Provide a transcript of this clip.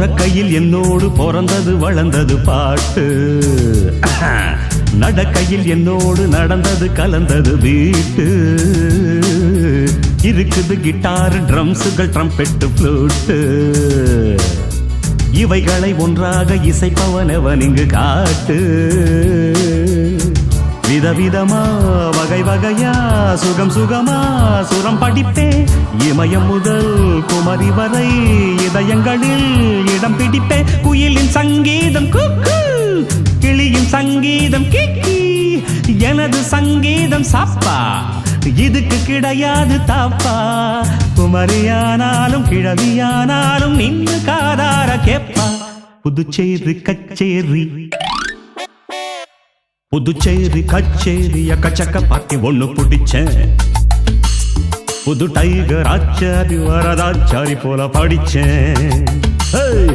பொறக்கையில் என்னோடு பிறந்தது வளர்ந்தது பாட்டு, நடக்கையில் என்னோடு நடந்தது கலந்தது வீட்டு. இருக்குது கிட்டார், ட்ரம்ஸுகள், ட்ரம்பெட்டு, ஃப்ளூட்டு. இவைகளை ஒன்றாக இசைப்பவனவன் இங்கு காட்டு. விதவிதமா வகை வகையா சுகம் சுகமா சுரம் படிப்பே. இமயம் முதல் குமரி வரை இதயங்களில் இடம் பிடிப்பே. குயிலின் சங்கீதம் குக்கு, கிளியின் சங்கீதம் கிக்கி, எனது சங்கீதம் சாப்பா, இதுக்கு கிடையாது தாப்பா. குமரியானாலும் கிழவியானாலும் நின்று காதார கேப்பா. புதுச்சேரி கச்சேரி, புதுச்சேரி கச்சேரி அக்கச்சக்க பாட்டி ஒண்ணு பிடிச்சேன். புது டைகர் ஆச்சாரி வரதாச்சாரி போல படிச்சேன்.